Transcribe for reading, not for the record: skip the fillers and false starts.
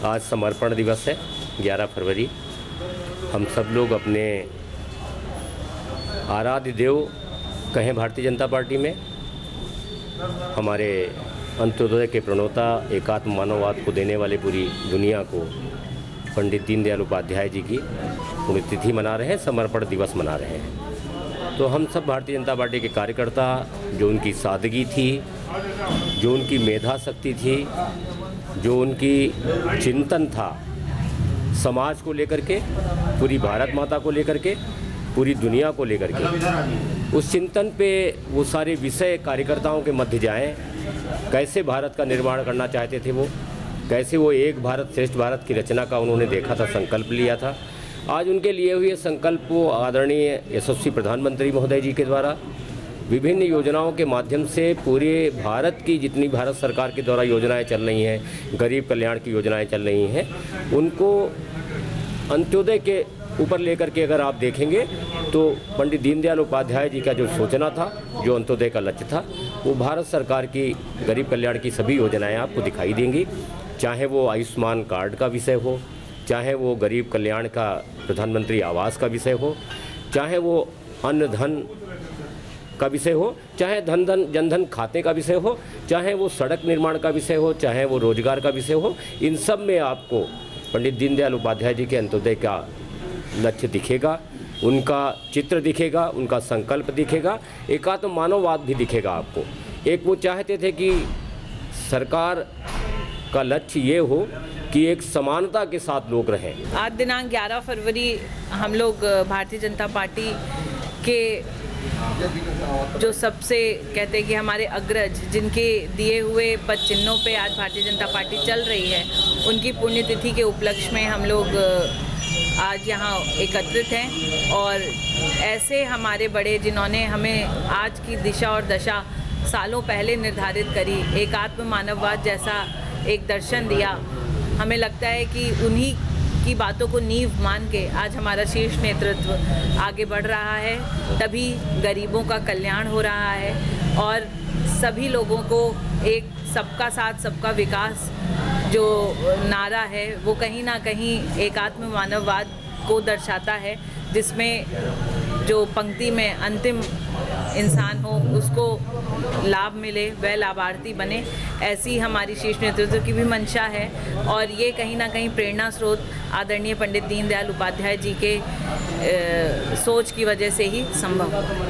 आज समर्पण दिवस है 11 फरवरी। हम सब लोग अपने आराध्य देव कहें भारतीय जनता पार्टी में, हमारे अंत्योदय के प्रणेता एकात्म मानववाद को देने वाले पूरी दुनिया को पंडित दीनदयाल उपाध्याय जी की पुण्यतिथि मना रहे हैं, समर्पण दिवस मना रहे हैं। तो हम सब भारतीय जनता पार्टी के कार्यकर्ता, जो उनकी सादगी थी, जो उनकी मेधा शक्ति थी, जो उनकी चिंतन था समाज को लेकर के, पूरी भारत माता को लेकर के, पूरी दुनिया को लेकर के, उस चिंतन पे वो सारे विषय कार्यकर्ताओं के मध्य जाएं। कैसे भारत का निर्माण करना चाहते थे वो, कैसे वो एक भारत श्रेष्ठ भारत की रचना का उन्होंने देखा था, संकल्प लिया था। आज उनके लिए हुए संकल्प को आदरणीय यशस्वी प्रधानमंत्री महोदय जी के द्वारा विभिन्न योजनाओं के माध्यम से पूरे भारत की जितनी भारत सरकार के द्वारा योजनाएं चल रही हैं, गरीब कल्याण की योजनाएं चल रही हैं, उनको अंत्योदय के ऊपर लेकर के अगर आप देखेंगे तो पंडित दीनदयाल उपाध्याय जी का जो सोचना था, जो अंत्योदय का लक्ष्य था, वो भारत सरकार की गरीब कल्याण की सभी योजनाएं आपको दिखाई देंगी। चाहे वो आयुष्मान कार्ड का विषय हो, चाहे वो गरीब कल्याण का प्रधानमंत्री आवास का विषय हो, चाहे वो अन्न धन का विषय हो, चाहे जनधन खाते का विषय हो, चाहे वो सड़क निर्माण का विषय हो, चाहे वो रोजगार का विषय हो, इन सब में आपको पंडित दीनदयाल उपाध्याय जी के अंत्योदय का लक्ष्य दिखेगा, उनका चित्र दिखेगा, उनका संकल्प दिखेगा, एकात्म मानववाद भी दिखेगा आपको। एक वो चाहते थे कि सरकार का लक्ष्य ये हो कि एक समानता के साथ लोग रहें। आज दिनांक 11 फरवरी हम लोग भारतीय जनता पार्टी के जो सबसे कहते हैं कि हमारे अग्रज, जिनके दिए हुए पद चिन्हों पे आज भारतीय जनता पार्टी चल रही है, उनकी पुण्यतिथि के उपलक्ष्य में हम लोग आज यहाँ एकत्रित हैं। और ऐसे हमारे बड़े, जिन्होंने हमें आज की दिशा और दशा सालों पहले निर्धारित करी, एकात्म मानववाद जैसा एक दर्शन दिया, हमें लगता है कि उन्हीं की बातों को नींव मान के आज हमारा शीर्ष नेतृत्व आगे बढ़ रहा है। तभी गरीबों का कल्याण हो रहा है और सभी लोगों को एक सबका साथ सबका विकास जो नारा है वो कहीं ना कहीं एकात्म मानववाद को दर्शाता है, जिसमें जो पंक्ति में अंतिम इंसान हो उसको लाभ मिले, वह लाभार्थी बने, ऐसी हमारी शीर्ष नेतृत्व की भी मंशा है। और ये कहीं ना कहीं प्रेरणा स्रोत आदरणीय पंडित दीनदयाल उपाध्याय जी के सोच की वजह से ही संभव है।